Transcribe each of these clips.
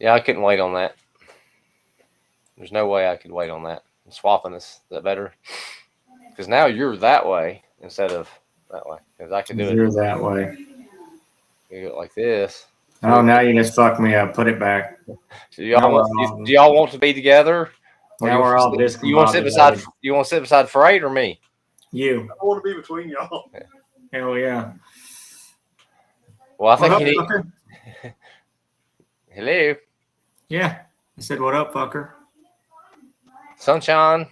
Yeah, I couldn't wait on that. There's no way I could wait on that. I'm swapping this. Is that better? Because now you're that way instead of that way. Because I could do You're it. that way. You do it like this. Oh, now you just fucked me up. Put it back. So do y'all want to be together? Or Now we're all discombobulated. you want to sit beside? You want to sit beside Freight or me? You. I want to be between y'all. Hell yeah. Well, I think What you up, need. fucker? Hello, Yeah. I said, what up, fucker? sunshine,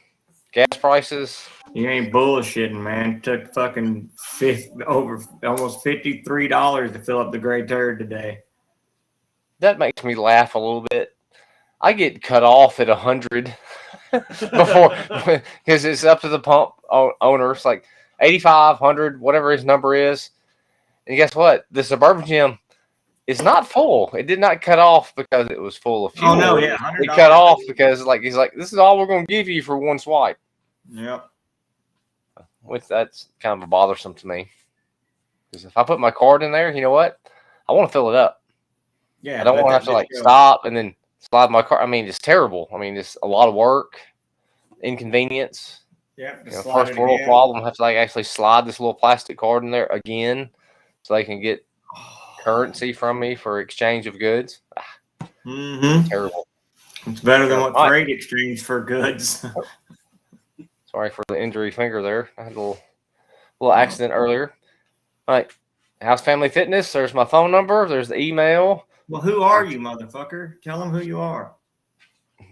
gas prices. You ain't bullshitting, man. It took fucking almost $53 to fill up the gray turd today. That makes me laugh a little bit. I get cut off at 100 before because it's up to the pump owner. It's like 85, 100, whatever his number is. And guess what? The Suburban Gym is not full. It did not cut off because it was full of fuel. Oh no, yeah, it cut off because he's like, this is all we're going to give you for one swipe. Yep. Which that's kind of bothersome to me. Because if I put my card in there, you know what? I want to fill it up. Yeah. I don't want to have to like stop and then slide my card. I mean, it's terrible. I mean, it's a lot of work, inconvenience. Yeah. First world problem. I have to like actually slide this little plastic card in there again, so they can get currency from me for exchange of goods. Mm-hmm. Terrible. It's better than what Freight exchanged for goods. Sorry for the injury finger there. I had a little accident earlier. All right. House Family Fitness. There's my phone number. There's the email. Well, who are you, motherfucker? Tell them who you are.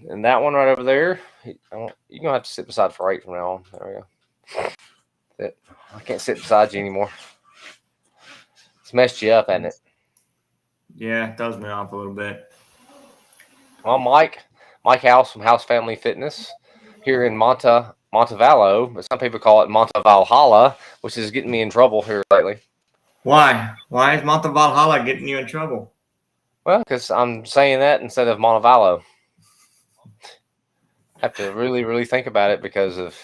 And that one right over there. You're going to have to sit beside Freight from now on. There we go. I can't sit beside you anymore. It's messed you up, hasn't it? Yeah, it throws me off a little bit. Well, Mike House from House Family Fitness here in Montevallo, but some people call it Montevalhalla, which is getting me in trouble here lately. Why? Why is Montevalhalla getting you in trouble? Well, because I'm saying that instead of Montevallo. I have to really, really think about it because of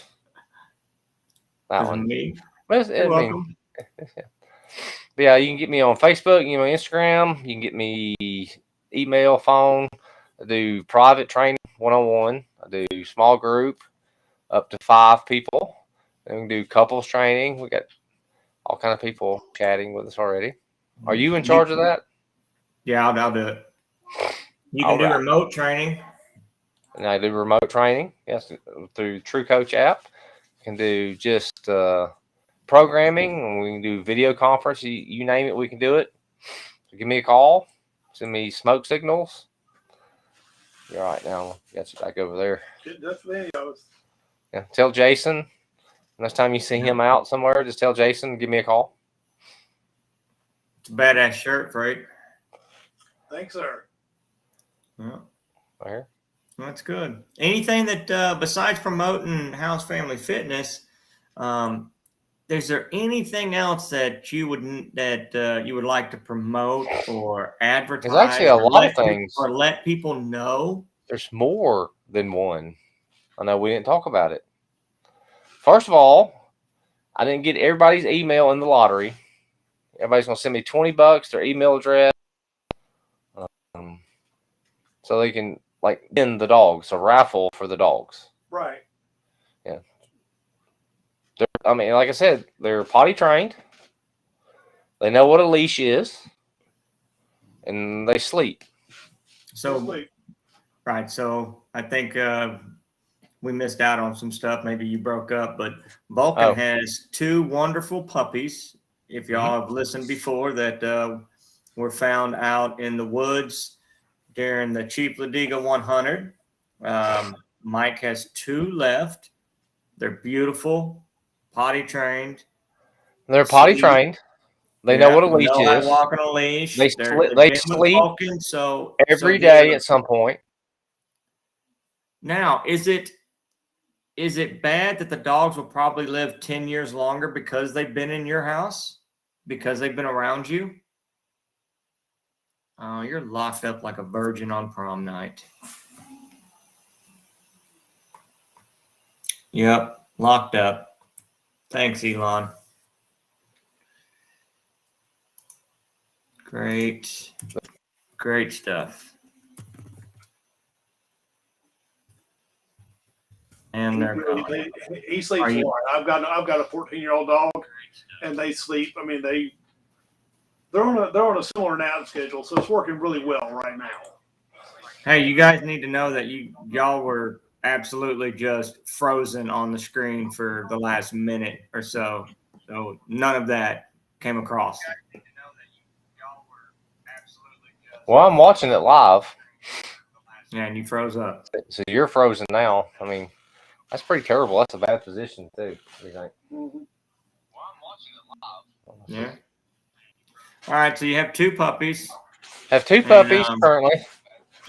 that one. Me? You're welcome. But yeah, you can get me on Facebook, you can get me on Instagram, you can get me email, phone. I do private training, one-on-one. I do small group, up to 5 people. And we can do couples training. We got all kind of people chatting with us already. Are you in charge of that? Yeah, I'll do it. You can do remote training. And I do remote training, yes, through True Coach app. You can do just programming, and we can do video conference. You name it, we can do it. So give me a call. Send me smoke signals. You're right now. Got you back over there. Yeah, tell Jason. Next time you see him out somewhere, just tell Jason, give me a call. It's a badass shirt, Freight. Thanks, sir. Yeah. Right here. That's good. Anything that besides promoting House Family Fitness, is there anything else that you would like to promote or advertise? There's actually a lot of things. Or let people know. There's more than one. I know we didn't talk about it. First of all, I didn't get everybody's email in the lottery. Everybody's going to send me $20, their email address, so they can win the dogs, a raffle for the dogs. Right. Yeah. Like I said, they're potty trained. They know what a leash is, and they sleep. Right. So I think we missed out on some stuff. Maybe you broke up, but Vulcan has 2 wonderful puppies. If y'all have listened before, that were found out in the woods during the Chief Ladiga 100. Mike has 2 left. They're beautiful, potty trained. They're potty trained. They know what a leash is. Walk on a leash. They sleep Vulcan, every day at some point. Now, is it bad that the dogs will probably live 10 years longer because they've been in your house? Because they've been around you? Oh, you're locked up like a virgin on prom night. Yep, locked up. Thanks, Elon. Great stuff. and they're gone. He sleeps Are you- fine. I've got a 14-year-old dog, and they sleep. I mean, they're on a similar nap schedule, so it's working really well right now. Hey, you guys need to know that y'all were absolutely just frozen on the screen for the last minute or so. So none of that came across. Well, I'm watching it live. Yeah, and you froze up. So you're frozen now. I mean, that's pretty terrible. That's a bad position too. What do you think? Yeah. All right, so you have 2 puppies. Have 2 puppies currently.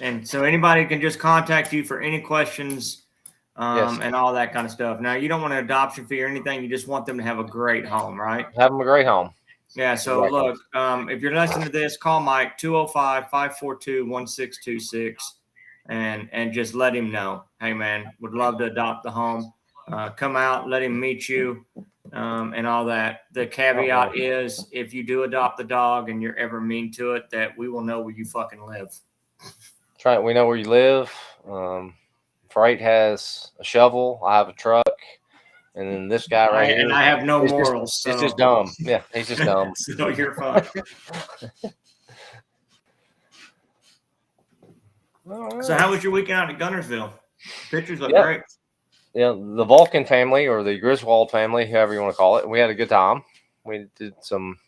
And so anybody can just contact you for any questions Yes. and all that kind of stuff. Now, you don't want an adoption fee or anything. You just want them to have a great home, right? Have them a great home. Yeah. So Exactly. look, if you're listening to this, call Mike 205-542-1626 and just let him know. Hey, man, would love to adopt the home. Come out, let him meet you and all that. The caveat is if you do adopt the dog and you're ever mean to it, that we will know where you fucking live. That's right. We know where you live. Freight has a shovel. I have a truck. And then this guy right here. And I have no it's morals. Just, it's just dumb. Yeah, he's just dumb. So you're fine. So how was your weekend out at Gunnersville? Pictures look great. Yeah, the Vulcan family or the Griswold family, however you want to call it, we had a good time. We did some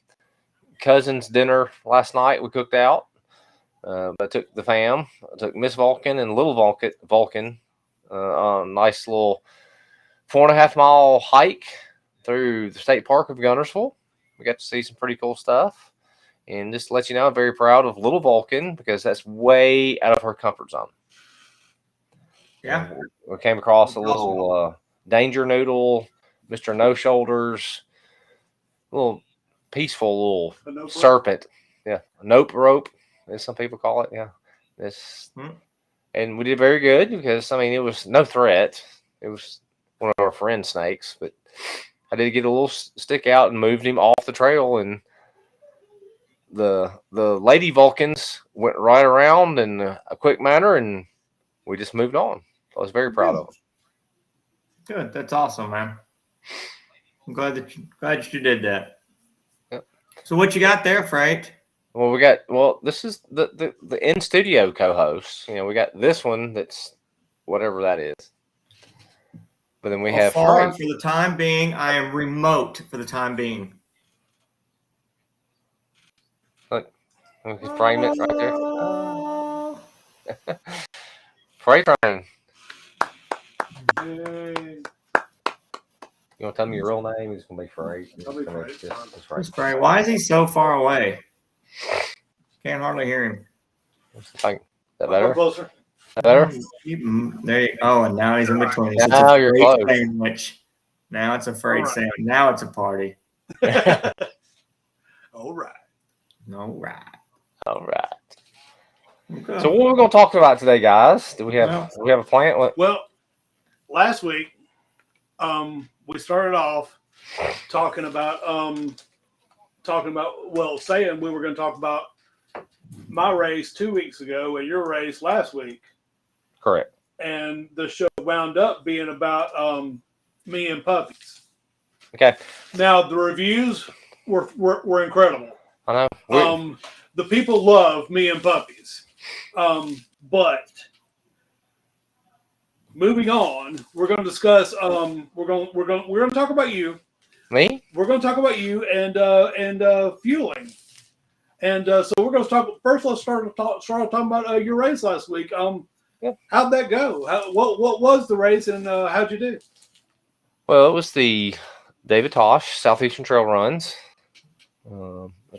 cousins dinner last night. We cooked out. I took the fam. I took Miss Vulcan and little Vulcan on a nice little 4.5 mile hike through the state park of Gunnersville. We got to see some pretty cool stuff. And just to let you know, I'm very proud of little Vulcan because that's way out of her comfort zone. Yeah. We came across a little danger noodle, Mr. No Shoulders, little peaceful little serpent. Yeah. A nope rope, as some people call it. Yeah. And we did very good because, I mean, it was no threat. It was one of our friend snakes, but I did get a little stick out and moved him off the trail, and the lady Vulcans went right around in a quick manner, and we just moved on. I was very proud of him. Good. That's awesome, man. I'm glad that you did that. Yep. So what you got there, Freight? Well, this is the in studio co-host. You know, we got this one that's whatever that is. But then we have for Freight. the time being, I am remote for the time being. Look, we can frame it right there. Freight train. You want to tell me your real name? It's gonna be Freight. Freight. Why is he so far away? Can't hardly hear him. Is that better? Closer. Better? There you go. And now he's in between. So now you're close. Sandwich. Now it's a Freight sandwich. Now it's a party. All right. All right. Okay. So what are we going to talk about today, guys? Do we have a plan? Well, last week, we started off talking about saying we were going to talk about my race 2 weeks ago and your race last week. Correct. And the show wound up being about me and puppies. Okay. Now the reviews were incredible. I know. The people love me and puppies. But moving on, we're going to discuss. We're going to talk about you. Me? We're going to talk about you and fueling. And so we're going to talk first. Let's start talking about your race last week. How'd that go? What was the race and how'd you do? Well, it was the David Tosh Southeastern Trail Runs,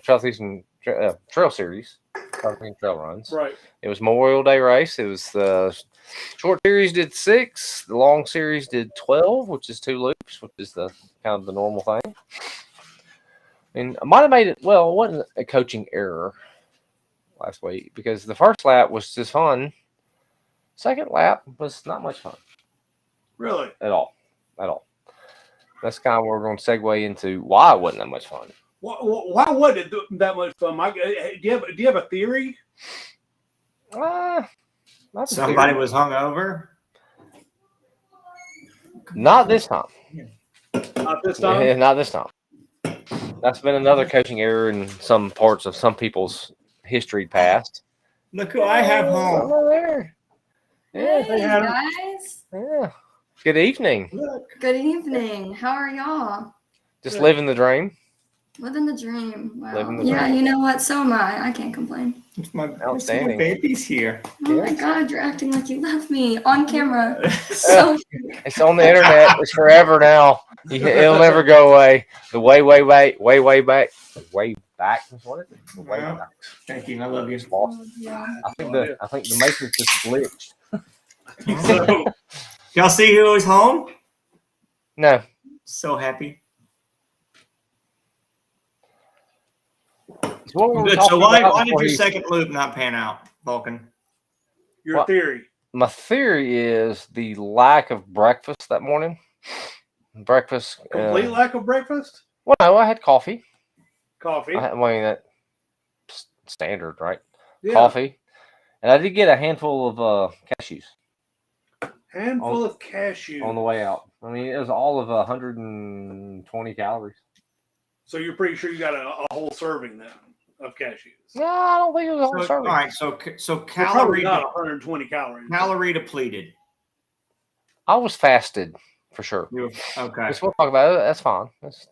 Southeastern Trail Series, Southeastern Trail Runs. Right. It was Memorial Day race. It was the short series did 6, the long series did 12, which is 2 loops, which is the kind of the normal thing. And I might have made it. Well, it wasn't a coaching error last week because the first lap was just fun. Second lap was not much fun. Really? At all. That's kind of where we're going to segue into why it wasn't that much fun. Why wasn't it that much fun, Mike? Do you have a theory? Somebody was hungover. Not this time. Not this time. Not this time. That's been another coaching error in some parts of some people's history past. Look who I have home. Over there. Yeah, Hey Adam. guys. yeah. Good evening. Look. Good evening. How are y'all? Just living the dream. Living the dream. Wow. Living the Yeah, dream. you know what? So am I. I can't complain. It's my Outstanding. baby's here. Oh my Yes. God, you're acting like you love me on camera. So It's on the internet. It's forever now. It'll never go away. The way back. Way back. What is it? The way Yeah. back. Thank you. I love you. It's lost. yeah. I think the matrix just glitched. So Y'all see who was home? No. So happy. So what were we Good. So talking why about did before your he- second loop not pan out, Vulcan? your What? theory. My theory is the lack of breakfast that morning. Breakfast. Complete lack of breakfast. Well, no, I had coffee. Coffee. I mean, that standard, right? Yeah. Coffee. And I did get a handful of cashews Handful of cashew. on the way out. I mean, it was all of 120 calories. So So you're pretty sure you got a whole serving then of cashews. No, I don't think it was a whole all serving. right. So They're probably calorie not 120 calories. calorie depleted. I was fasted for sure. You- Okay. Just we'll talk about it. That's fine. Just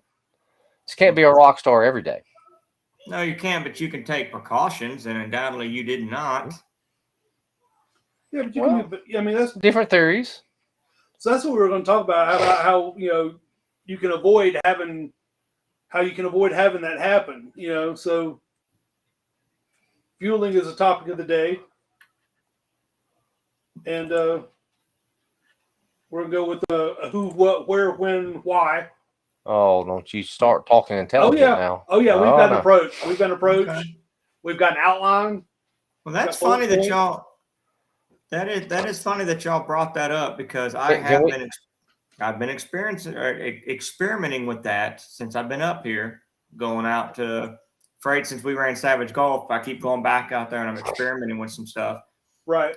can't be a rock star every day. No, you can, but you can take precautions, and undoubtedly you did not. Yeah, but you Well- can. But, I mean, that's Different theories. so. That's what we were going to talk about. How you can avoid having that happen. So fueling is a topic of the day, and we're gonna go with who, what, where, when, why. Oh, don't you start talking intelligent now. Oh yeah, we've Oh, got an no. approach. We've got an approach. Okay. We've got an outline. Well, that's Got bullet funny that points. y'all. That is funny that y'all brought that up because I've been experiencing or experimenting with that since I've been up here, going out to Freight since we ran Savage Golf. I keep going back out there and I'm experimenting with some stuff. Right.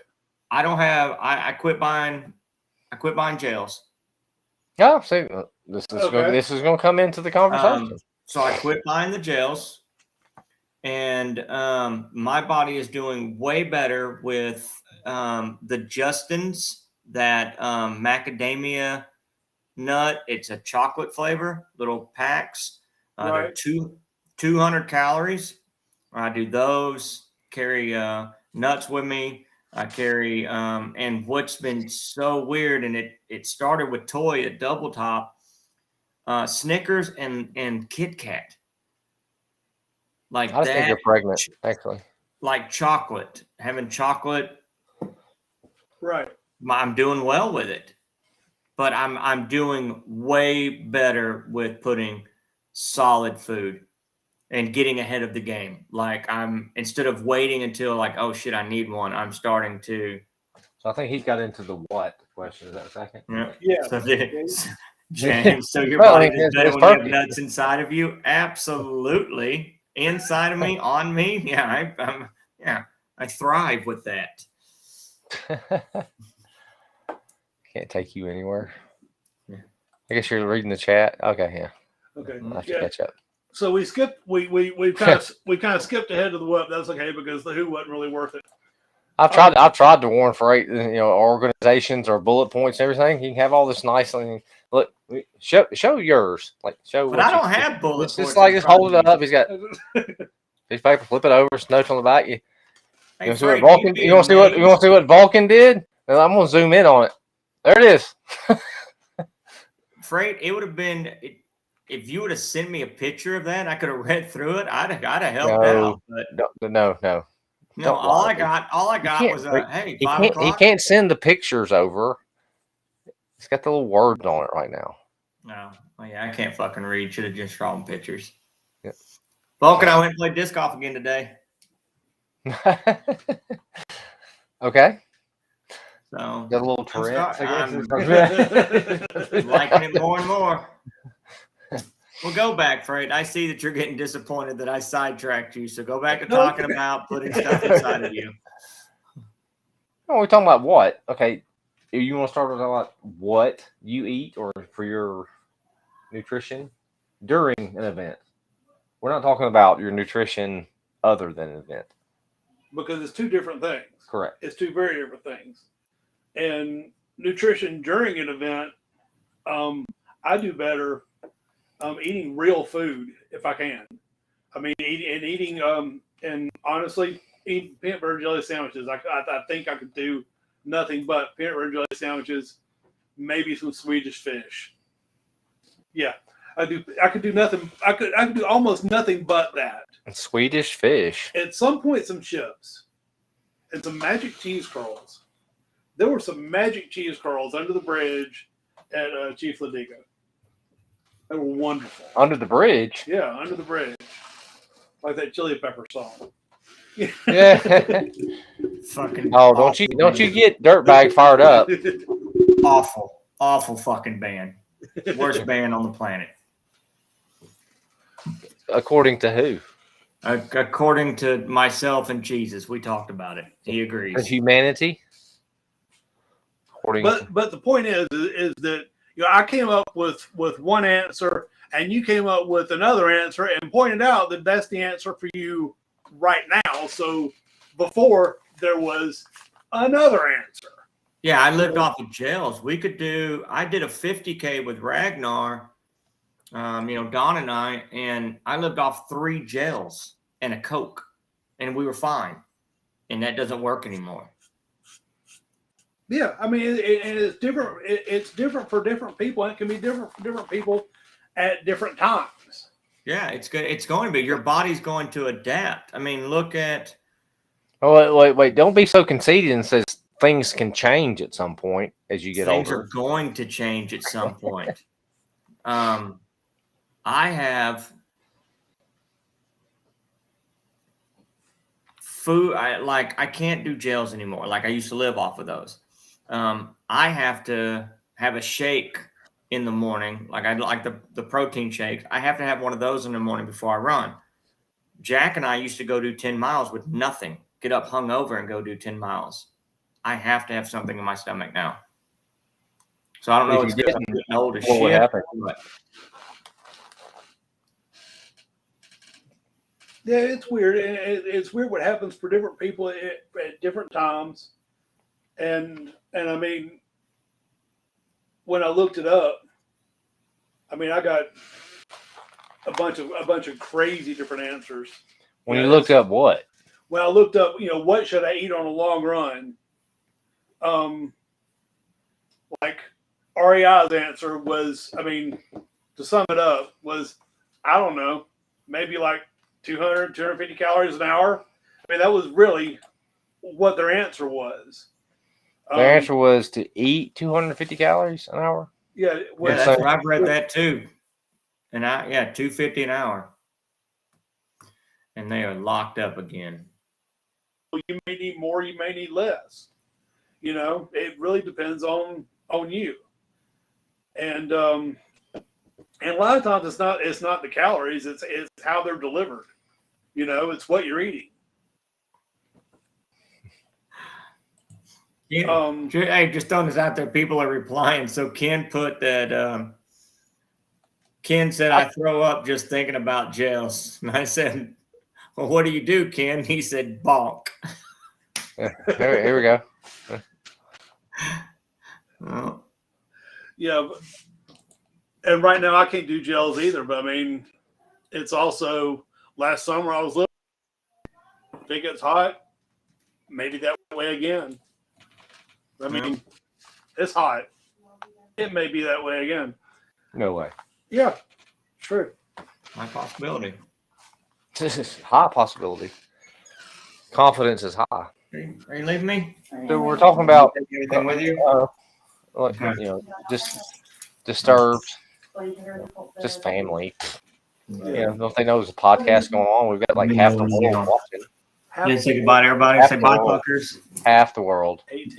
I don't have. I quit buying gels. Yeah, see, this Okay. is going to come into the conversation. So I quit buying the gels, and my body is doing way better with the Justins, that macadamia nut. It's a chocolate flavor, little packs. They're Right. 200 calories. I do those. Carry nuts with me. I carry and what's been so weird, and it started with Toy at Double Top, Snickers and Kit Kat. Like I just think that, you're pregnant, actually. like chocolate, having chocolate. Right. I'm doing well with it, but I'm doing way better with putting solid food and getting ahead of the game. Like instead of waiting until like, oh shit, I need one. I'm starting to. So I think he's got into the what question. Is that second? Yeah. So James, so your Well, body it's- is better it's when you have perfect. nuts inside of you? Absolutely. Inside of me, on me. Yeah, I thrive with that. Can't take you anywhere. Yeah. I guess you're reading the chat. Okay, yeah. Okay. I'll have to Yeah. catch up. So we skipped. We kind of skipped ahead to the what. That's okay because the who wasn't really worth it. I've tried to warn Freight, organizations or bullet points and everything. You can have all this nice thing. Look, show yours. Like show. But what I you- don't have bullet It's points. just like in just front hold of it me. up. He's got piece of paper, flip it over, notes on the back. You Hey, want to see what Fred, Vulcan? you'd be You want to see what you amazed. want to see what Vulcan did? Well, I'm gonna zoom in on it. There it is. Freight, it would have been if you would have sent me a picture of that, I could have read through it. I'd have helped No. out. But No. no, Don't all lie, I dude. got can't was read- hey, He 5 can't. He o'clock. can't send the pictures over. He's got the little words on it right now. No, well, yeah, I can't fucking read. Should have just drawn pictures. Yeah. Vulcan, I went and played disc golf again today. Okay. So Got a little Tourette's, I I'm guess. liking it more and more. We'll go back, Freight. I see that you're getting disappointed that I sidetracked you. So go back to talking about putting stuff inside of you. Oh, we're talking about what? Okay. you want to start with about what you eat or for your nutrition during an event? We're not talking about your nutrition other than an event. Because it's two different things. Correct. It's two very different things. And nutrition during an event, I do better eating real food if I can. I mean, eating and honestly, eating peanut butter jelly sandwiches. I think I could do nothing but peanut butter jelly sandwiches, maybe some Swedish fish. Yeah, I could do nothing. I could do almost nothing but that. And Swedish fish. At some point, some chips and some magic cheese curls. There were some magic cheese curls under the bridge at Chief Ladigo. They were wonderful. Under the bridge? Yeah, under the bridge. Like that chili pepper song. Yeah. Fucking Oh, don't you get Dirtbag fired up. awful fucking band. Worst band on the planet. According to who? According to myself and Jesus, we talked about it. He For agrees. humanity? But the point is that I came up with one answer and you came up with another answer and pointed out that that's the answer for you right now. So before there was another answer. Yeah, I lived off of gels. I did a 50K with Ragnar, Don and I lived off 3 gels and a Coke, and we were fine. And that doesn't work anymore. Yeah, I mean, it's different. It's different for different people, and it can be different for different people at different times. Yeah, it's good. It's going to be. Your body's going to adapt. I mean, look at. Oh, wait! Don't be so conceited and says things can change at some point as you get Things older. are going to change at some point. I have food. I can't do gels anymore. Like I used to live off of those. I have to have a shake in the morning. Like I like the protein shakes. I have to have one of those in the morning before I run. Jack and I used to go do 10 miles with nothing. Get up hungover and go do 10 miles. I have to have something in my stomach now. So I don't know. If It's you getting didn't, old as what would shit. happen? But Yeah, it's weird. It's weird what happens for different people at different times. And I mean, when I looked it up, I mean, I got a bunch of crazy different answers. When you looked up what? When I looked up, what should I eat on a long run? Like REI's answer was, I mean, to sum it up, was, I don't know, maybe like 200, 250 calories an hour. I mean, that was really what their answer was. Their answer was to eat 250 calories an hour. Yeah, well, yeah, I've read that too. And 250 an hour. And they are locked up again. you may need more, you may need less. It really depends on you. And a lot of times it's not the calories, it's how they're delivered. It's what you're eating. Hey, just throwing this out there, people are replying. So Ken put that. Ken said, "I throw up just thinking about gels." And I said, "Well, what do you do, Ken?" He said, "Bonk." Here we go. Oh. Yeah, and right now I can't do gels either. But I mean, it's also last summer I was living. If it gets hot, maybe that way again. I mean, it's hot. It may be that way again. No way. Yeah, true. My possibility. This is high possibility. Confidence is high. Are you leaving me? So we're talking about Take everything with you? just disturbed, just family. Don't they know there's a podcast going on? We've got like half the world watching. Didn't say goodbye to everybody. Half Say the bye, world. fuckers. Half the world. 18.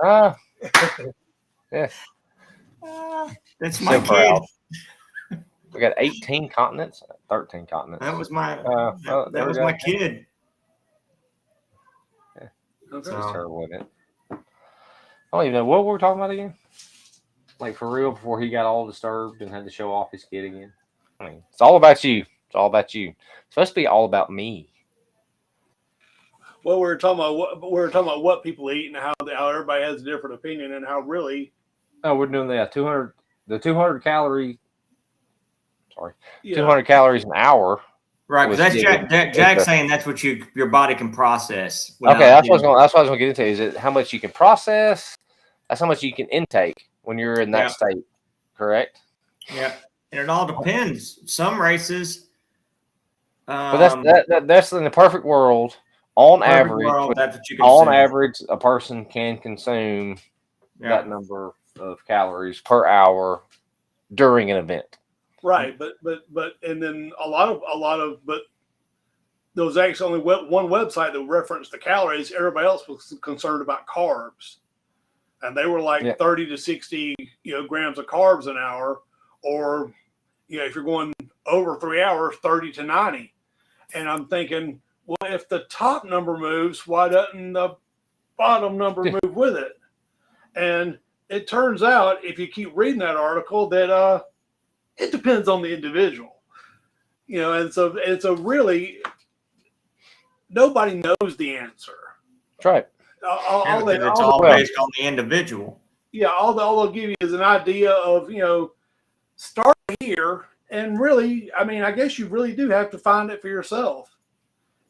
Bye. Yeah. That's my So kid. proud. We got 18 continents, 13 continents. That was my there that we was go. my kid. Okay. It's terrible, isn't it? I don't even know what we were talking about again. Like for real, before he got all disturbed and had to show off his kid again. I mean, it's all about you. It's all about you. It's supposed to be all about me. Well, we were talking about what people eat and how everybody has a different opinion and how really. No, we're doing the 200 calorie. Sorry, Yeah. 200 calories an hour. Right, because that's given. Jack's saying that's what your body can process. Okay, that's what I was going to get into. Is it how much you can process? That's how much you can intake when you're in that state. Correct. Yeah, and it all depends. Some races. But that's in the perfect world. On average, that's what you can on average, a person can consume that number of calories per hour during an event. Right, but and then a lot of but there was actually only one website that referenced the calories. Everybody else was concerned about carbs, and they were like 30 to 60 grams of carbs an hour, or if you're going over 3 hours, 30 to 90. And I'm thinking, well, if the top number moves, why doesn't the bottom number move with it? And it turns out, if you keep reading that article, that it depends on the individual, and so really nobody knows the answer. That's right. It's all based on the individual. Yeah, all they'll give you is an idea of start here, and really, I mean, I guess you really do have to find it for yourself,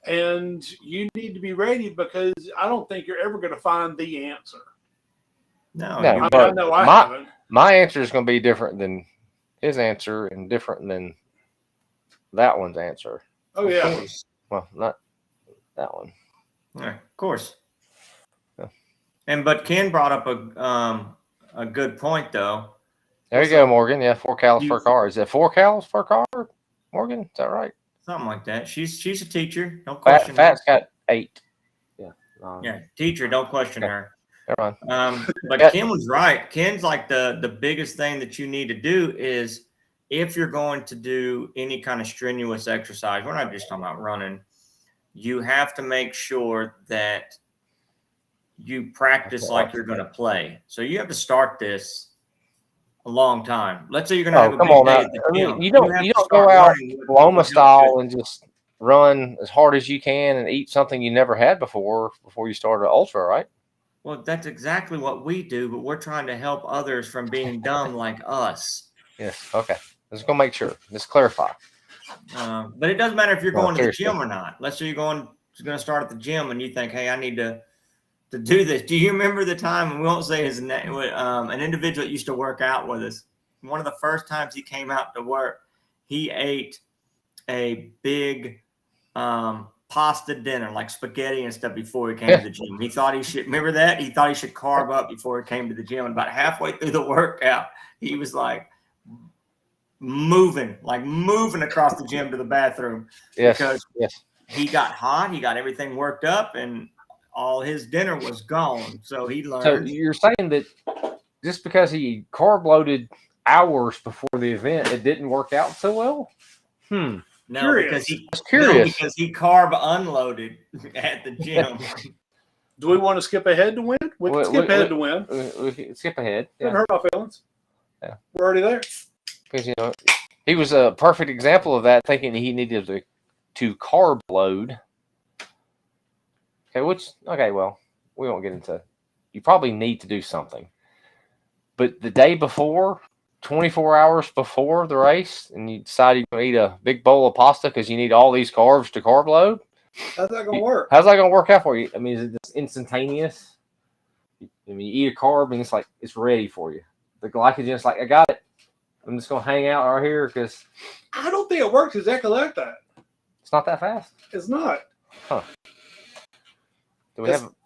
and you need to be ready, because I don't think you're ever going to find the answer. No, I know I haven't. My answer is going to be different than his answer and different than that one's answer. Oh yeah. Well, not that one. Yeah, of course. Yeah. But Ken brought up a good point though. There you go, Morgan. Yeah, 4 calories per car. Is that 4 calories per car, Morgan? Is that right? Something like that. She's a teacher. Don't question Fat's got 8. Yeah. Yeah, teacher. Don't question her. Never mind. But Ken was right. Ken's like the biggest thing that you need to do is, if you're going to do any kind of strenuous exercise, we're not just talking about running, you have to make sure that you practice like you're going to play. So you have to start this a long time. Let's say you're going to have a big day at the gym. You don't go out Loma style and just run as hard as you can and eat something you never had before you start an ultra, right? Well, that's exactly what we do, but we're trying to help others from being dumb like us. Yes. Okay. Let's go make sure. Let's clarify. But it doesn't matter if you're going to the gym or not. Let's say you're going to start at the gym and you think, hey, I need to do this. Do you remember the time, and we won't say his name, an individual that used to work out with us, one of the first times he came out to work, he ate a big pasta dinner, like spaghetti and stuff, before he came to the gym. He thought he should, remember that? He thought he should carb up before he came to the gym. And about halfway through the workout, he was like moving across the gym to the bathroom. Yes. Because he got hot, he got everything worked up, and all his dinner was gone. So he learned. So you're saying that just because he carb loaded hours before the event, it didn't work out so well? No, because he carb unloaded at the gym. Do we want to skip ahead to win? We can skip ahead to win. We can skip ahead. Doesn't hurt my feelings. Yeah, we're already there. Because he was a perfect example of that, thinking he needed to carb load. Okay, well, we won't get into. You probably need to do something, but the day before, 24 hours before the race, and you decide you're going to eat a big bowl of pasta because you need all these carbs to carb load. How's that going to work? How's that going to work out for you? I mean, is it just instantaneous? I mean, you eat a carb and it's like it's ready for you. The glycogen is like, I got it. I'm just going to hang out right here because I don't think it works exactly like that. It's not that fast. It's not. Huh.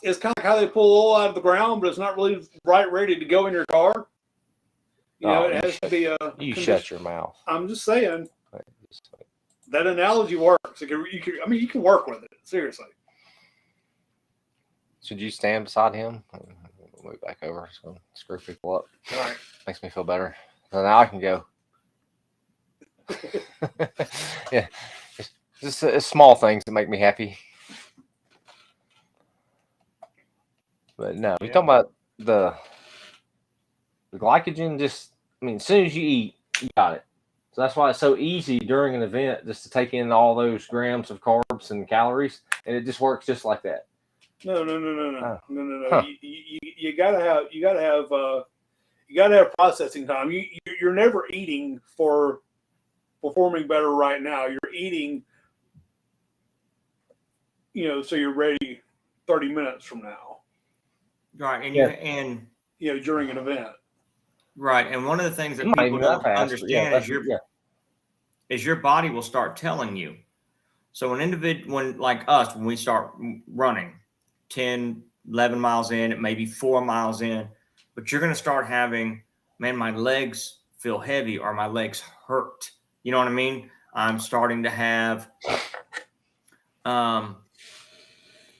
It's kind of like how they pull oil out of the ground, but it's not really ready to go in your car. It has to be You shut your mouth. I'm just saying that analogy works. You can work with it. Seriously. Should you stand beside him? Move back over. It's going to screw people up. All right. Makes me feel better. So now I can go. Yeah. It's small things that make me happy. But no, you're talking about the glycogen just, I mean, as soon as you eat, you got it. So that's why it's so easy during an event just to take in all those grams of carbs and calories, and it just works just like that. No. Oh. No. Huh. You gotta have processing time. You're never eating for performing better right now. You're eating, so you're ready 30 minutes from now. Right, and Yeah. During an event. Right, and one of the things that It might people be that don't fast, but understand yeah, is your body will start telling you. So an individual, when like us, when we start running 10, 11 miles in, it may be 4 miles in, but you're going to start having, man, my legs feel heavy or my legs hurt. You know what I mean? I'm starting to have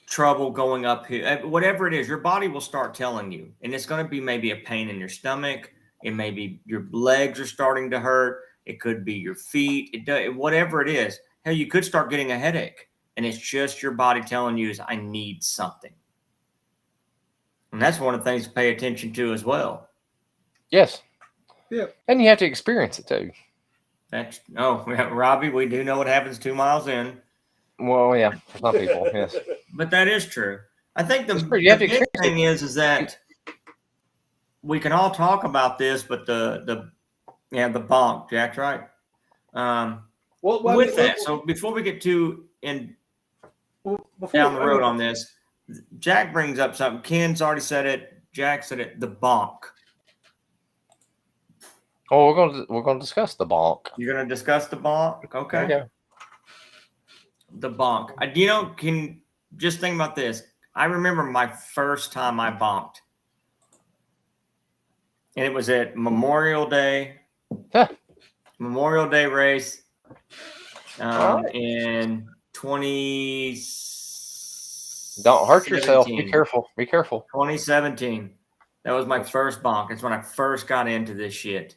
trouble going up here. Whatever it is, your body will start telling you. And it's going to be maybe a pain in your stomach. It may be your legs are starting to hurt. It could be your feet. Whatever it is. Hell, you could start getting a headache. And it's just your body telling you, I need something. And that's one of the things to pay attention to as well. Yes. Yeah. And you have to experience it too. Robbie, we do know what happens 2 miles in. Well, yeah, for some people, yes. But that is true. I think the big thing is that we can all talk about this, but the bonk, Jack's right. So before we get down the road on this, Jack brings up something. Ken's already said it. Jack said it. The bonk. Oh, we're gonna discuss the bonk. You're gonna discuss the bonk, okay? Yeah. The bonk. Can just think about this. I remember my first time I bonked, and it was at Memorial Day. Huh. Memorial Day race Right. in 20. Don't hurt yourself. Be careful. 2017. That was my first bonk. It's when I first got into this shit.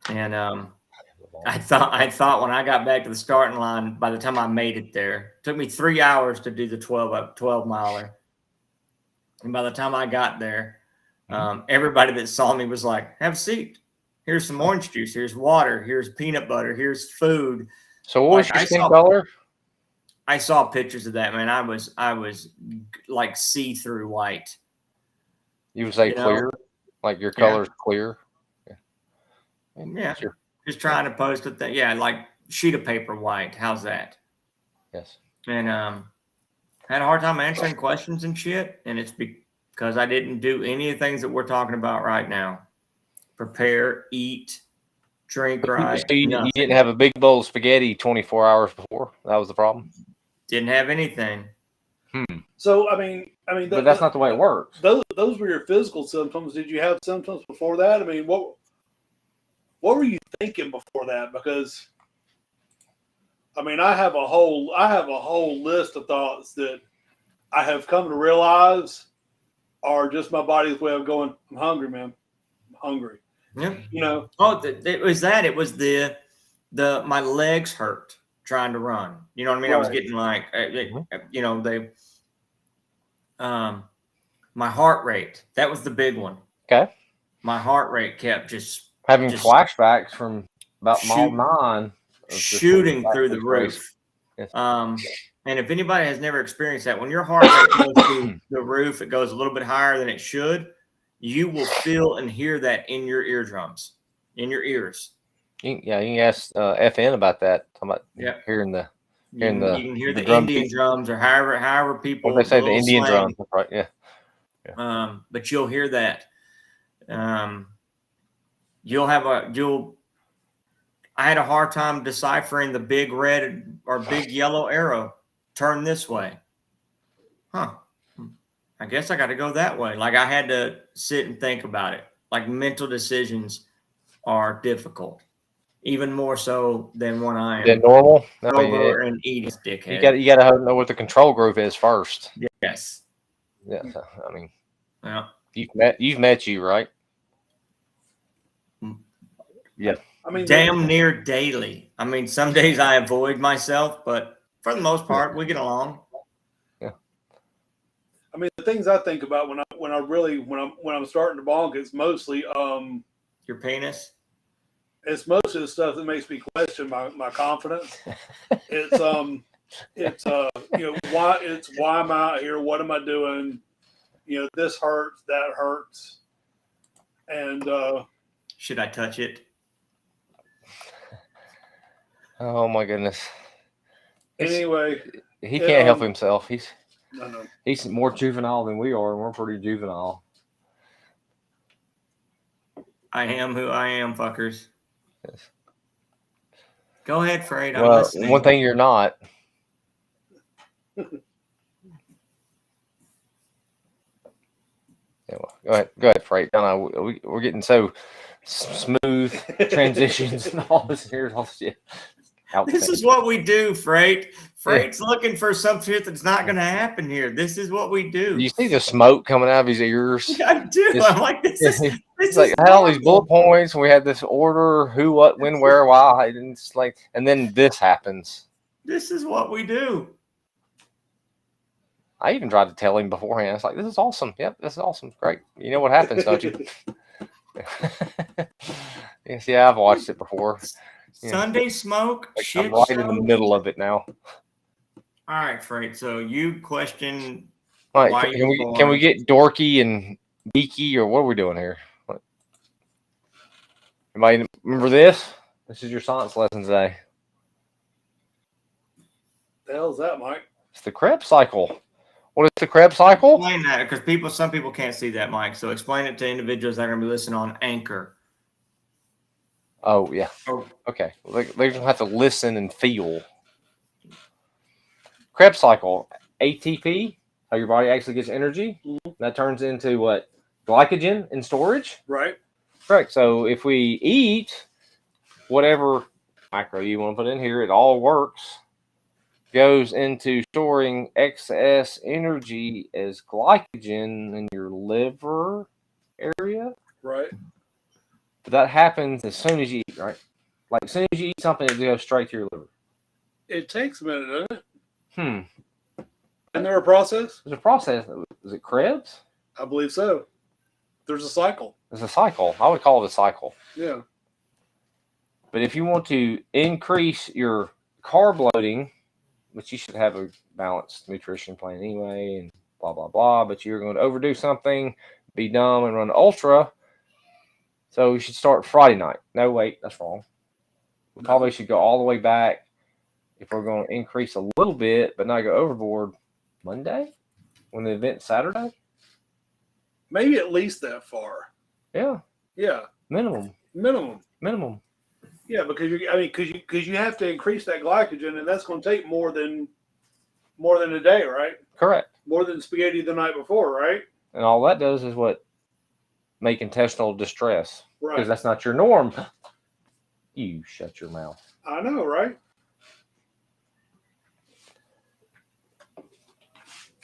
And I thought when I got back to the starting line, by the time I made it there, it took me 3 hours to do the 12 miler. And by the time I got there, everybody that saw me was like, "Have a seat. Here's some orange juice. Here's water. Here's peanut butter. Here's food." So what was your skin color? I saw pictures of that, man. I was like see-through white. You would say clear, like your color's clear. Yeah, just trying to post a thing. Yeah, like sheet of paper white. How's that? Yes. And had a hard time answering questions and shit, and it's because I didn't do any of the things that we're talking about right now. Prepare, eat, drink right. So you didn't have a big bowl of spaghetti 24 hours before? That was the problem? Didn't have anything. So I mean, but that's not the way it works. Those were your physical symptoms. Did you have symptoms before that? I mean, what were you thinking before that? Because I mean, I have a whole list of thoughts that I have come to realize are just my body's way of going, "I'm hungry, man. I'm hungry." Yeah. Oh, it was that. It was the my legs hurt trying to run. You know what I mean? Right. I was getting like, my heart rate. That was the big one. Okay. My heart rate kept just having flashbacks from about mile 9. Shooting through the roof. Yes. And if anybody has never experienced that, when your heart rate goes through the roof, it goes a little bit higher than it should. You will feel and hear that in your eardrums, in your ears. You can ask FN about that. About hearing the. You can hear the Indian drums, or however people. What they say, the Indian drums, right? Yeah. But you'll hear that. I had a hard time deciphering the big red or big yellow arrow. Turn this way. Huh. I guess I got to go that way. Like I had to sit and think about it. Like mental decisions are difficult, even more so than when I am. Is that normal? Over and eat a dickhead. You got to know what the control group is first. Yes. Yeah. I mean, yeah. You've met you, right? Yeah. I mean, damn near daily. I mean, some days I avoid myself, but for the most part, we get along. I I mean, the things I think about when I'm starting to bonk, it's mostly Your penis. it's most of the stuff that makes me question my confidence. It's why am I out here? What am I doing? This hurts, that hurts, and Should I touch it? Oh my goodness. anyway, He can't help um, himself. no. He's more juvenile than we are, and we're pretty juvenile. I am who I am, fuckers. Yes. Go ahead, Fred. I'm Well, listening. one thing you're not. Yeah, well, go ahead, Freight. No, we're getting so smooth transitions and all this here, all this shit. This is what we do, Freight. Freight's looking for some shit that's not going to happen here. This is what we do. You see the smoke coming out of his ears? I do. It's- I'm like, this is like I had all these normal. bullet points. And we had this order: who, what, when, where, why. And it's like, and then this happens. This is what we do. I even tried to tell him beforehand. It's like, this is awesome. Yep, this is awesome. Great. You know what happens, don't you? Yes, yeah, I've watched it before. Yeah. Sunday smoke. Like, Shit I'm right show. in the middle of it now. All right, Freight. So you question All why right, you can were we born. get dorky and geeky, or what are we doing here? What? Anybody remember this? This is your science lesson today. The hell's that, Mike? It's the Krebs cycle. What is the Krebs cycle? Explain that because some people can't see that, Mike. So explain it to individuals that are going to be listening on Anchor. Oh yeah. Oh. Okay. Well, they don't have to listen and feel. Krebs cycle. ATP. How your body actually gets energy. Mhm. That turns into what? Glycogen in storage. Right? Correct. So if we eat whatever macro you want to put in here, it all works. Goes into storing excess energy as glycogen in your liver area. Right. But that happens as soon as you eat, right? Like as soon as you eat something, it goes straight to your liver. It takes a minute, doesn't it? Hmm. Isn't there a process? There's a process. Is it Krebs? I believe so. There's a cycle. It's a cycle. I would call it a cycle. Yeah. But if you want to increase your carb loading, which you should have a balanced nutrition plan anyway, and blah, blah, blah, but you're going to overdo something, be dumb, and run ultra. So we should start Friday night. No, wait, that's wrong. We probably should go all the way back if we're going to increase a little bit, but not go overboard. Monday? When the event's Saturday? Maybe at least that far. Yeah, Yeah. minimum. Minimum. Yeah, because you have to increase that glycogen, and that's going to take more than a day, right? Correct. More than spaghetti the night before, right? And all that does is what? Make intestinal distress. Right. Because that's not your norm. You shut your mouth. I know, right?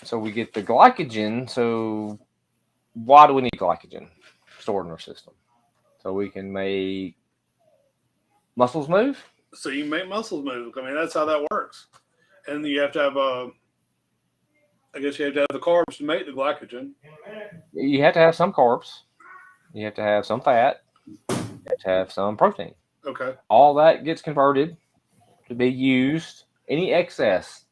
So we get the glycogen. So why do we need glycogen stored in our system? So we can make muscles move. So you make muscles move. I mean, that's how that works. And you have to have I guess you have to have the carbs to make the glycogen. You have to have some carbs. You have to have some fat. You have to have some protein. Okay. All that gets converted to be used. Any excess.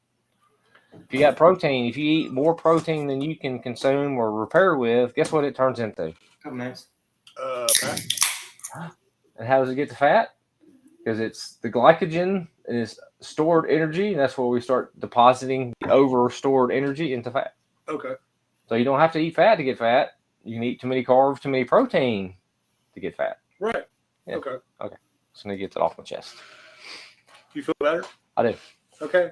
If you got protein, if you eat more protein than you can consume or repair with, guess what it turns into? Couple minutes. Fat. And how does it get to fat? Because it's the glycogen and it's stored energy. And that's where we start depositing the over stored energy into fat. Okay. So you don't have to eat fat to get fat. You can eat too many carbs, too many protein to get fat. Right. Yeah. Okay. So I get that off my chest. You feel better? I do. Okay.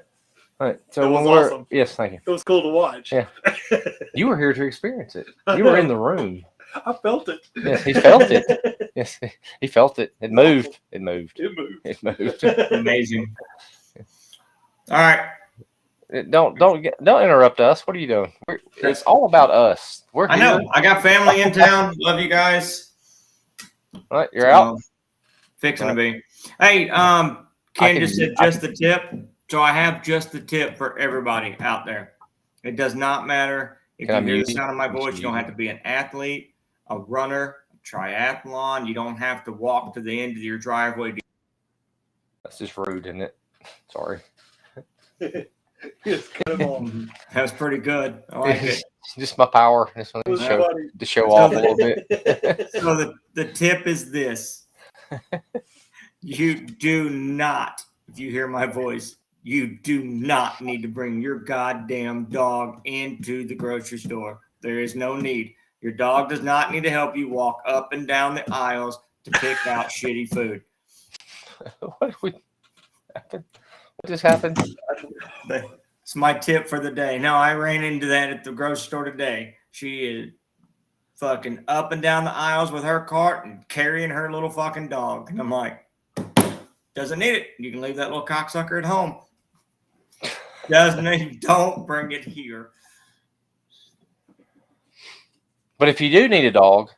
All right. So That when was we're awesome. yes, thank you. It was cool to watch. Yeah. You were here to experience it. I You were know. in the room. I felt it. Yes, he felt it. Yes, he felt it. It moved. It moved. It moved. It moved. Amazing. All right. Don't interrupt us. What are you doing? It's all about us. We're here. I know. I got family in town. Love you guys. All right, you're out. Fixing to be. Hey, Ken just said just the tip. So I have just the tip for everybody out there. It does not matter If Can I you hear mute the you? sound of my I'm voice, you don't muted. have to be an athlete, a runner, a triathlon. You don't have to walk to the end of your driveway. That's just rude, isn't it? Sorry. Just cut him off. That was pretty good. I like it. Just my power. Just want It was to show, funny. to show off a little bit. So the tip is this. You do not, if you hear my voice, you do not need to bring your goddamn dog into the grocery store. There is no need. Your dog does not need to help you walk up and down the aisles to pick out shitty food. What just happened? It's my tip for the day. No, I ran into that at the grocery store today. She is fucking up and down the aisles with her cart and carrying her little fucking dog. And I'm like, doesn't need it. You can leave that little cocksucker at home. Doesn't need, don't bring it here. But if you do need a dog,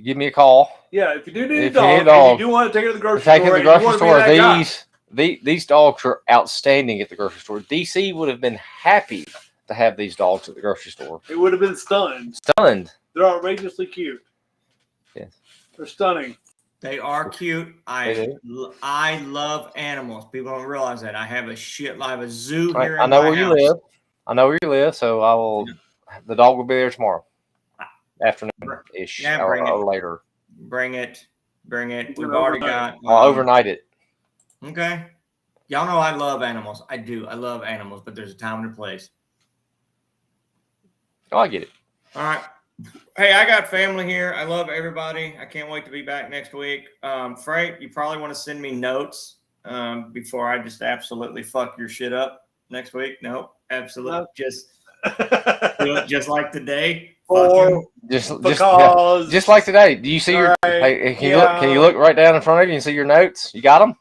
give me a call. Yeah, if you do need a If you need a dog, dog, and you do want to take it to the grocery Take it store, to the and you grocery want to be that store. guy. These dogs are outstanding at the grocery store. DC would have been happy to have these dogs at the grocery store. It would have been stunned. Stunned. They're outrageously cute. Yes. They're stunning. They are cute. They I love animals. People don't realize that. I have a zoo Right, here. I in know my where you house. live. I know where you live, so I will. The dog will be there tomorrow afternoon ish Yeah, or, bring it. or later. Bring it. Bring it. We're We've gonna already overnight got. I'll overnight it. Okay. Y'all know I love animals. I do. I love animals, but there's a time and a place. Oh, I get it. All right. Hey, I got family here. I love everybody. I can't wait to be back next week. Frank, you probably want to send me notes before I just absolutely fuck your shit up next week. Nope. Absolutely. No. Just do it just like today. Or Just just like today. Do you see your? All right. Hey, can you look? Can you look right down in front of you and see your notes? You got them?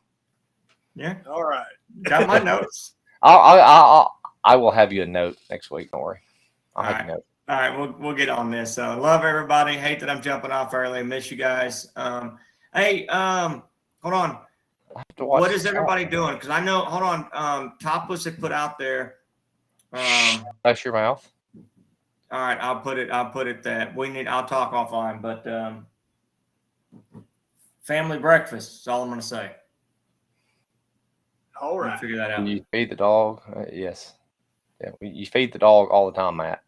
Yeah. all right. Got my notes. I will have you a note next week. Don't worry. I'll have you a note. All right, we'll get on this. So love everybody. Hate that I'm jumping off early. Miss you guys. Hey, hold on. I have to watch What is this everybody out. doing? Because I know. Hold on. Topless had put out there. Bless your mouth. All right, I'll put it that we need. I'll talk offline, but family breakfast is all I'm gonna say. All We'll right. figure that out. Do you feed the dog? Yes. Yeah. You feed the dog all the time, Matt.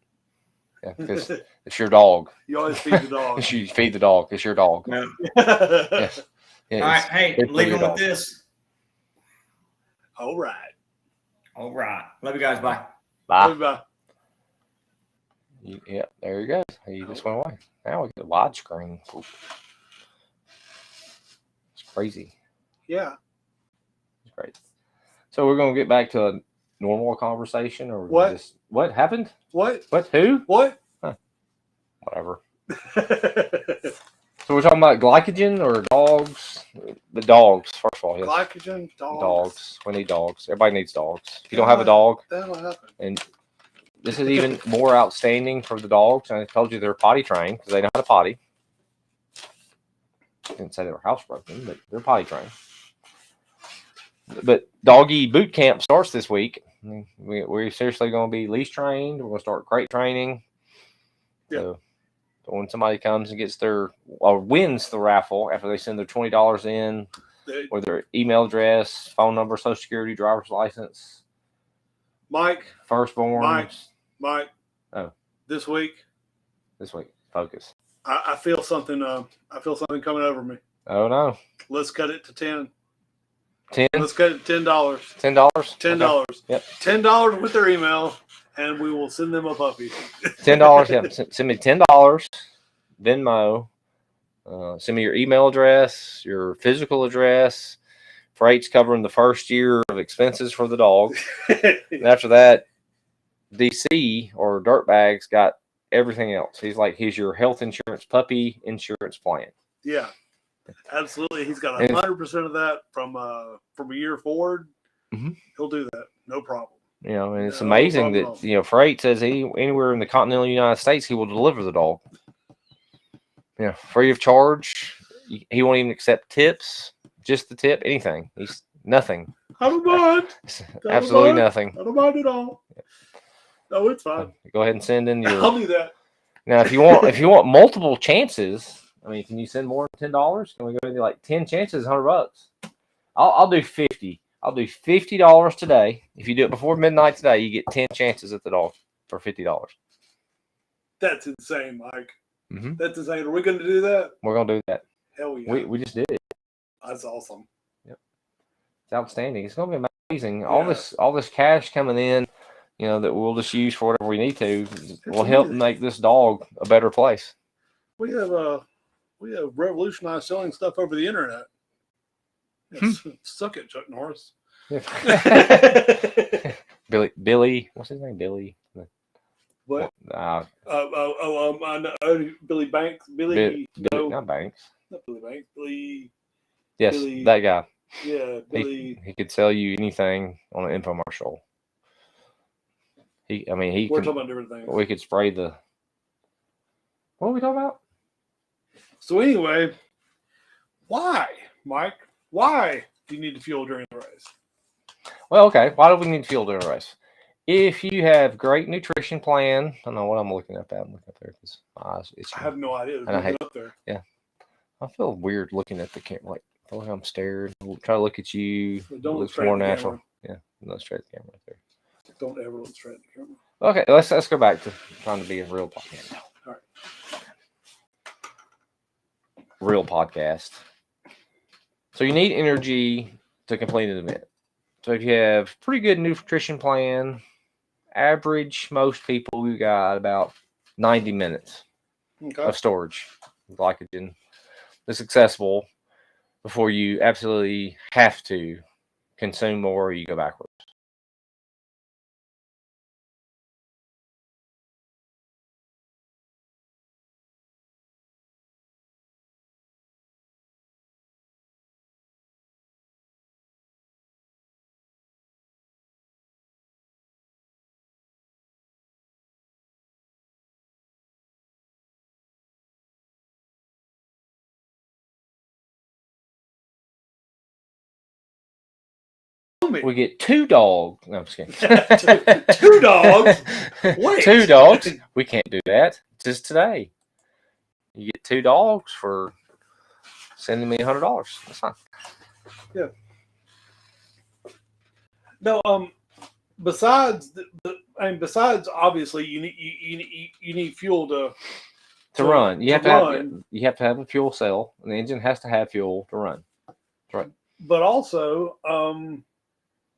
Yeah, because it's your dog. You always feed the dog. You feed the dog. It's your dog. Yeah. Yes. Yeah, All right, it's- hey, it's for leaving your with dog. this. All right. All right, love you guys. Bye. Bye. Bye. Yeah, there you go. He just went away. Now we get a widescreen. It's crazy. Yeah. It's crazy. So we're gonna get back to a normal conversation, or What? Just, what happened? What? What? Who? What? Whatever. So we're talking about glycogen or dogs? The dogs, first of all. Yes. Glycogen, dogs. Dogs. We need dogs. Everybody needs dogs. If you don't have a dog, That'll happen. and this is even more outstanding for the dogs. I told you they're potty trained because they know how to potty. Didn't say they were housebroken, but they're potty trained. But doggy boot camp starts this week. We're seriously going to be leash trained. We're going to start crate training. Yeah. So when somebody comes and gets their or wins the raffle after they send their $20 in with their email address, phone number, social security, driver's license, Mike, firstborn. Mike. Oh. This week, This week, focus. I feel something. I feel something coming over me. Oh no, Let's cut it to 10. 10, Let's cut it to $10. $10, $10. Yep. $10 with their email, and we will send them a puppy. $10. Yeah, send me $10. Venmo. Send me your email address, your physical address. Freight's covering the first year of expenses for the dog. And after that, DC or Dirtbag's got everything else. He's your health insurance puppy insurance plan. Yeah, absolutely. He's got And- 100% of that from a year forward. Mhm. He'll do that, no problem. You know, and it's No amazing problem at all. that Freight says anywhere in the continental United States he will deliver the dog. Yeah, free of charge. He won't even accept tips, just the tip, anything. He's nothing. I don't mind. Absolutely mind. nothing. I don't mind at all. Oh, it's fine. Go ahead and send in your. I'll do that. Now, if you want multiple chances, I mean, can you send more than $10? Can we go into like 10 chances, $100? I'll do 50. I'll do $50 today. If you do it before midnight today, you get 10 chances at the dog for $50. That's insane, Mike. Mm-hmm. That's insane. Are we going to do that? We're gonna do that. Hell yeah. We just did it. That's awesome. It's outstanding. It's gonna be amazing. Yeah. All this cash coming in, that we'll just use for whatever we need to, will amazing. help make this dog a better place. We have revolutionized selling stuff over the internet. Suck it, Chuck Norris. Billy, what's his name? Billy. What? I know Billy Banks. Billy, no, not Banks. not Billy Banks. Billy. Yes, Billy- that guy. Yeah, Billy. He could sell you anything on an infomercial. He We're could, talking about different things. we could spray the. What are we talking about? So anyway, why, Mike? Why do you need to fuel during the race? Well, okay. Why do we need fuel during a race? If you have great nutrition plan, I don't know what I'm looking at. I'm looking up there because my eyes itching. I have no idea. And I hate- up there. I feel weird looking at the camera. Like I feel like I'm staring. Try to look at you. But It don't look looks straight more at the natural. camera. Yeah, no straight at the camera right there. Don't ever look straight at the camera. Okay, let's go back to trying to be a real podcast. All right. Real podcast. So you need energy to complete an event. So if you have pretty good nutrition plan, average most people we got about 90 minutes Okay. of storage glycogen that's accessible before you absolutely have to consume more or you go backwards. We get 2 dogs. No, I'm just kidding. Two dogs? Wait. 2 dogs. We can't do that. Just today. You get 2 dogs for sending me $100. That's fine. No, besides besides obviously you need fuel to Run. You to have to run. have a fuel cell. And the engine has to have fuel to run. but also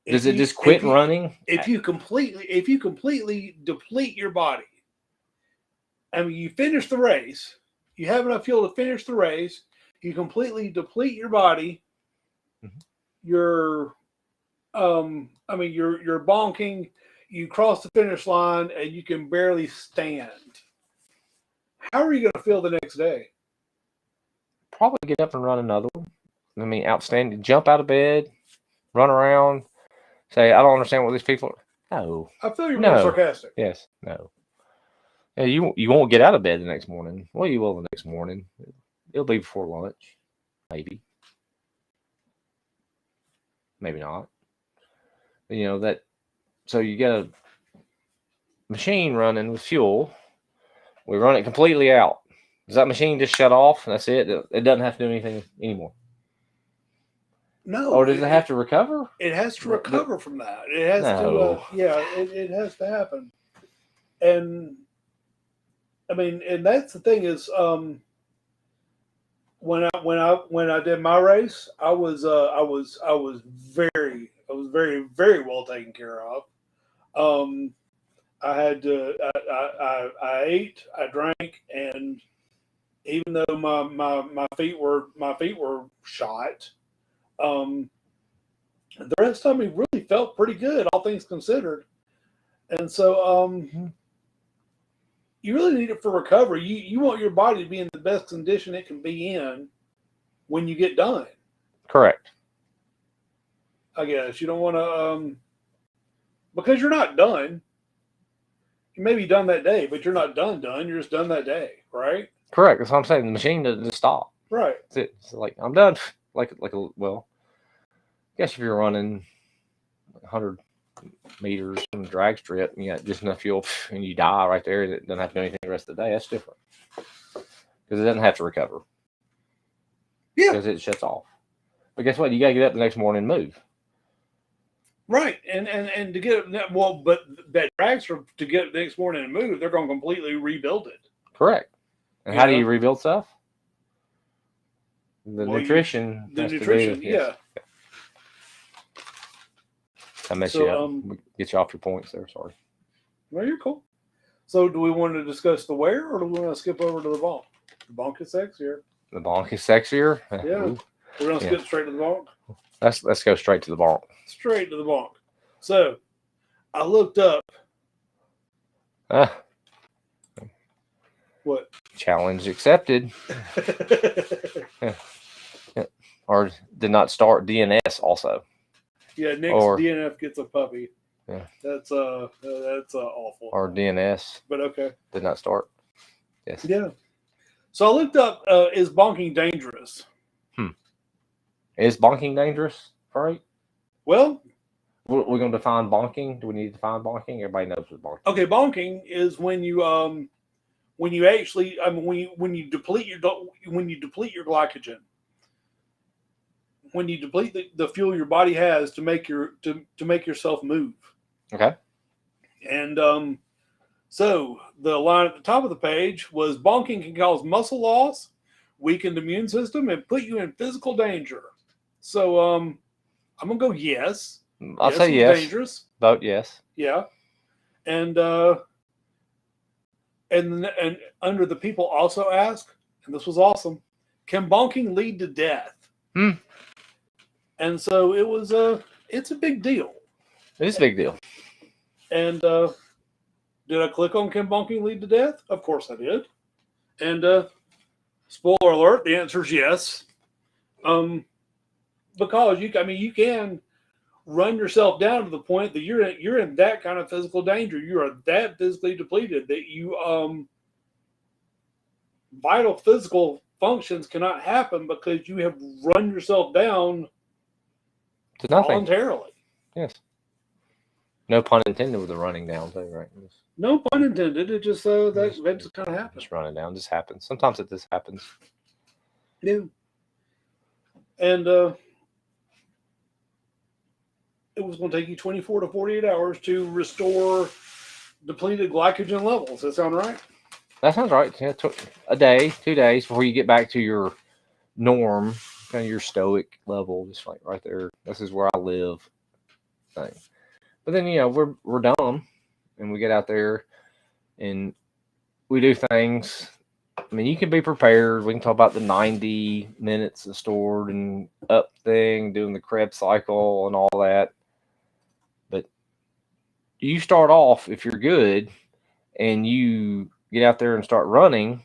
Does it just quit running? if you completely deplete your body. I mean, you finish the race, you have enough fuel to finish the race, you completely deplete your body, Mhm. you're bonking, you cross the finish line and you can barely stand. How are you going to feel the next day? Probably get up and run another one. I mean, outstanding. Jump out of bed, run around, say, I don't understand what these people are. No. I feel you're No. being sarcastic. Yes. No. Yeah, you won't get out of bed the next morning. Well, you will the next morning. It'll be before lunch. Maybe. Maybe not. But, so you got a machine running with fuel. We run it completely out. Does that machine just shut off and that's it? It doesn't have to do anything anymore. No. Or does it have to recover? It has to recover from that. It has No. to, it has to happen. And I mean, and that's the thing is, when I did my race, I was very, very well taken care of. I had to, I ate, I drank, and even though my feet were shot, the rest of me really felt pretty good, all things considered. And so, you really need it for recovery. You want your body to be in the best condition it can be in when you get done. Correct. I guess you don't want to, because you're not done. You may be done that day, but you're not done. You're just done that day, right? Correct. That's what I'm saying. The machine doesn't just stop. Right. That's it. It's like, I'm done. Well, I guess if you're running 100 meters from the drag strip, and you got just enough fuel, and you die right there. And it doesn't have to do anything the rest of the day. That's different because it doesn't have to recover. Yeah. Because it shuts off. But guess what? You got to get up the next morning and move. Right, and to get but that drag strip to get the next morning and move, they're going to completely rebuild it. Correct. And how do you rebuild stuff? The nutrition. The nutrition, yeah. I mess you up. Get you off your points there. Sorry. No, you're cool. So, do we want to discuss the wear, or do we want to skip over to the bonk? The bonk is sexier. The bonk is sexier. Yeah. Ooh. We're going to skip straight to the bonk. Let's go straight to the bonk. Straight to the bonk. So, I looked up. What? Challenge accepted. Or did not start DNS also. Yeah, Nick's DNF gets a puppy. Yeah. That's awful. Or DNS. But okay. Did not start. Yes. Yeah. So I looked up, is bonking dangerous? Is bonking dangerous? Right? Well, we're going to define bonking. Do we need to define bonking? Everybody knows what bonking. Okay, bonking is when you actually, when you deplete your glycogen, when you deplete the fuel your body has to make yourself move. Okay. And so the line at the top of the page was bonking can cause muscle loss, weakened immune system, and put you in physical danger. So I'm gonna go yes. I'll say yes. Dangerous. Vote yes. Yeah. And under the people also ask, and this was awesome, can bonking lead to death? And so it was it's a big deal. It is a big deal. And did I click on can bonking lead to death? Of course I did. And spoiler alert, the answer is yes. Because you can run yourself down to the point that you're in that kind of physical danger. You are that physically depleted that you vital physical functions cannot happen because you have run yourself down to nothing voluntarily. Yes. No pun intended with the running down too, right? No pun intended. It just that just kind of happens. Just running down just happens. Sometimes it just happens. Yeah. And it was going to take you 24 to 48 hours to restore depleted glycogen levels. Does that sound right? That sounds right. Yeah, a day, 2 days before you get back to your norm, kind of your stoic level, just like right there. This is where I live. Thing. But then we're dumb, and we get out there, and we do things. I mean, you can be prepared. We can talk about the 90 minutes of stored and up thing, doing the Krebs cycle and all that. But you start off, if you're good, and you get out there and start running,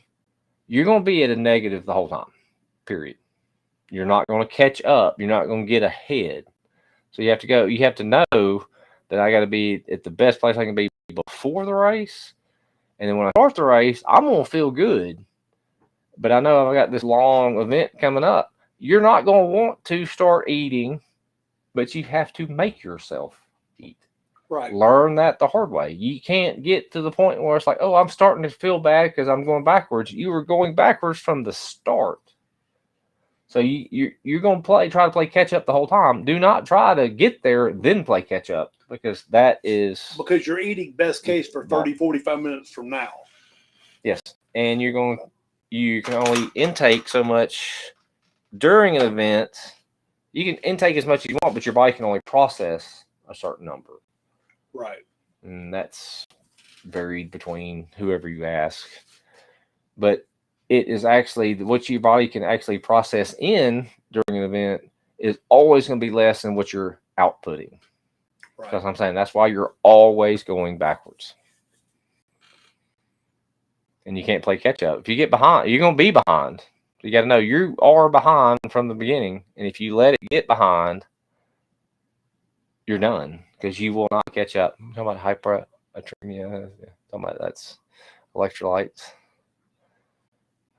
you're going to be at a negative the whole time, period. You're not going to catch up. You're not going to get ahead. So you have to know that I got to be at the best place I can be before the race. And then when I start the race, I'm going to feel good. But I know I've got this long event coming up. You're not going to want to start eating, but you have to make yourself eat. Right. Learn that the hard way. You can't get to the point where it's like, oh, I'm starting to feel bad because I'm going backwards. You were going backwards from the start. So you're going to try to play catch up the whole time. Do not try to get there, then play catch up, because that is... Because you're eating best case for 30, 45 minutes from now. Yes. And you can only intake so much during an event. You can intake as much as you want, but your body can only process a certain number. Right. And that's varied between whoever you ask. But it is actually what your body can actually process in during an event is always going to be less than what you're outputting. Right. That's what I'm saying. That's why you're always going backwards. And you can't play catch up. If you get behind, you're going to be behind. You got to know you are behind from the beginning. And if you let it get behind, you're done because you will not catch up. I'm talking about hypernatremia. Talking about that's electrolytes.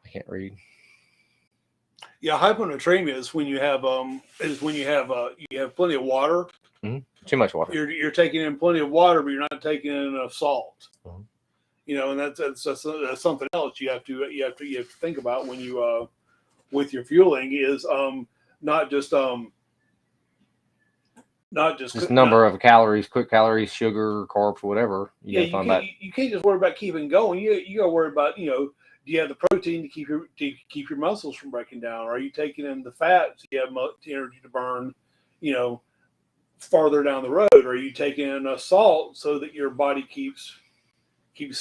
I can't read. Yeah, hyponatremia is when you have you have plenty of water. Too much water. You're taking in plenty of water, but you're not taking in enough salt. Mhm. You know, and that's something else you have to think about when you with your fueling is not just number of calories, quick calories, sugar, carbs, whatever. Yeah, you can't just worry about keeping going. You got to worry about, you know, do you have the protein to keep your muscles from breaking down? Are you taking in the fat so you have energy to burn, you know, farther down the road? Or are you taking in enough salt so that your body keeps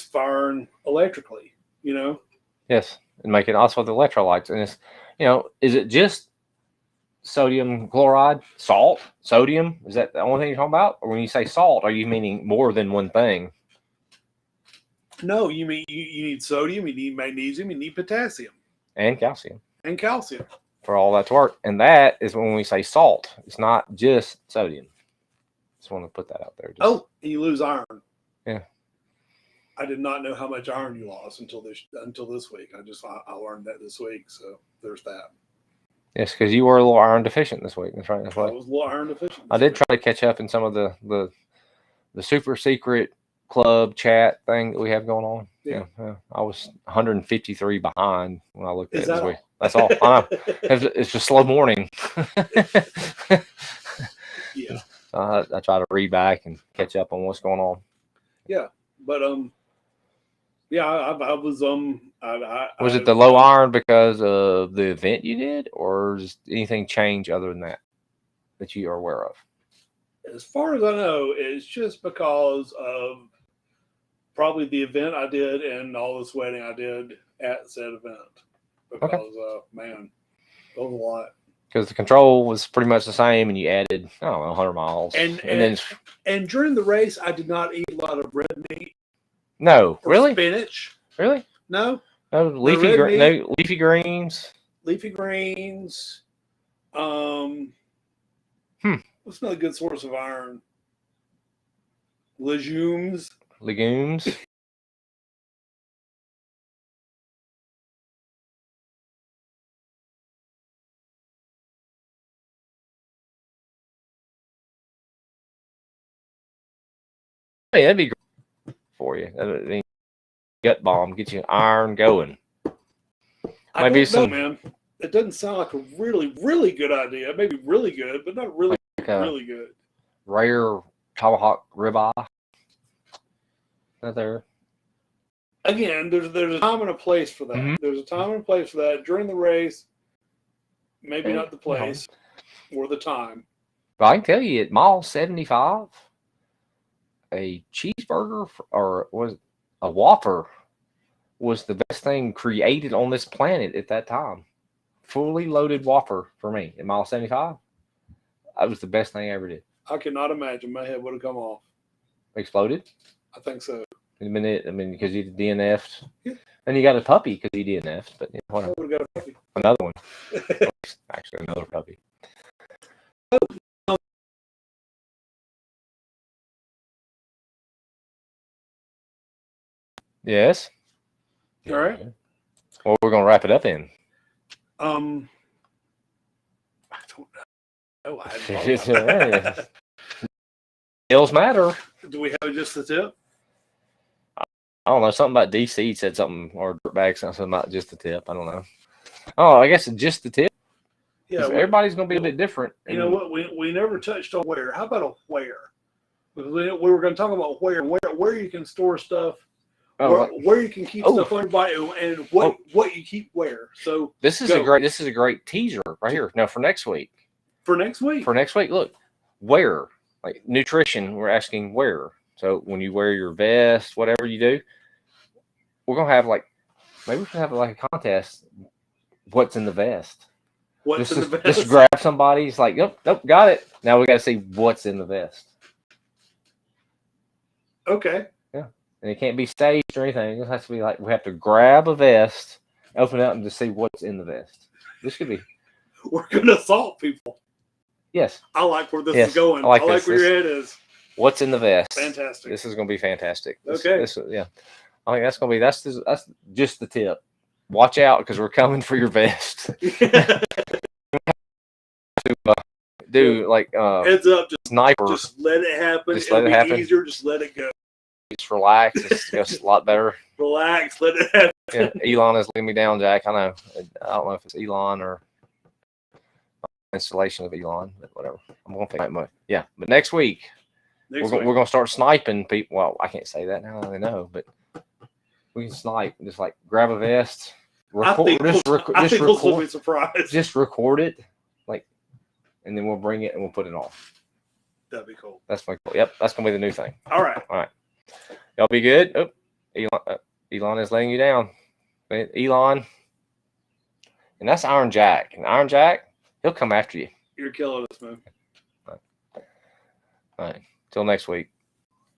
firing electrically? You know. Yes, and making also the electrolytes, and it's, you know, is it just sodium chloride, salt, sodium? Is that the only thing you're talking about? Or when you say salt, are you meaning more than one thing? No, you mean you need sodium, you need magnesium, you need potassium, And calcium and calcium for all that to work. And that is when we say salt. It's not just sodium. Just want to put that out there. Oh, and you lose iron. Yeah. I did not know how much iron you lost until this week. I learned that this week. So there's that. Yes, because you were a little iron deficient this week. That's right. That's I right. was a little iron deficient. I did try to catch up in some of the super secret club chat thing that we have going on. Yeah. I was 153 behind when I looked at Is it this that week. That's all. I know. It's just slow morning. Yeah. I try to read back and catch up on what's going on. Yeah, but yeah, I was Was it the low iron because of the event you did, or does anything change other than that you are aware of? As far as I know, it's just because of probably the event I did and all the sweating I did at said event. Because man, that was a lot. Because the control was pretty much the same, and you added, I don't know, 100 miles, and during the race, I did not eat a lot of red meat. No, really, spinach. really, No, no leafy greens. Leafy greens. What's another good source of iron? Legumes. Hey, that'd be great for you. I mean, gut bomb, get you iron going. I don't know, man. It doesn't sound like a really, really good idea. Maybe really good, but not really, really good. Rare tomahawk ribeye. Not there. Again, there's a time and a place for that. Mm-hmm. There's a time and a place for that during the race. Maybe not the place or the time. But I can tell you, at mile 75, a cheeseburger or was a Whopper was the best thing created on this planet at that time. Fully loaded Whopper for me at mile 75. That was the best thing I ever did. I cannot imagine my head would have come off. Exploded? I think so. I mean, because you DNF'd. Yeah. And you got a puppy because he DNF'd. But whatever. I would have got a puppy. Another one. Actually, another puppy. Yes. All right. Well, we're gonna wrap it up in. I don't know. I Details matter. Do we have just the tip? I don't know. Something about DC said something, or Dirtbag said something about just the tip. I don't know. Oh, I guess just the tip. Yeah. Everybody's gonna be a bit different. You know what? We never touched on where. How about a where? We were going to talk about where you can store stuff. Where you can keep stuff on your body and what you keep where. So this is a great teaser right here. Now for next week. For next week, look, where, like nutrition, we're asking where. So when you wear your vest, whatever you do, we're gonna have maybe we should have a contest. What's in the vest? What's in the vest? Just grab somebody. It's like, nope, got it. Now we got to see what's in the vest. Okay. And it can't be staged or anything. It has to be we have to grab a vest, open it up, and just see what's in the vest. This could be. We're going to assault people. Yes. I like where this is going. I like where your head is. What's in the vest? Fantastic. This is going to be fantastic. Okay. I think that's going to be, that's just the tip. watch out because we're coming for your vest. Do like Heads up, sniper. just let it happen. Just It'll let it be happen. easier. Just let it go. Just relax. It's a lot better. Relax. Let it happen. Yeah, Elon is letting me down, Jack. I know. I don't know if it's Elon or installation of Elon, but whatever. I'm gonna pick that much. Yeah, but next week Next we're week. gonna start sniping people. Well, I can't say that now. They know, but we can snipe. Just like grab a vest, I think folks will be surprised. just record it, like, and then we'll bring it and we'll put it on. That'd be cool. That's my goal. Yep, that's gonna be the new thing. All right. Y'all be good. Oh, Elon is letting you down. Elon, and that's Iron Jack. And Iron Jack, he'll come after you. You're killing us, man. All right. Till next week.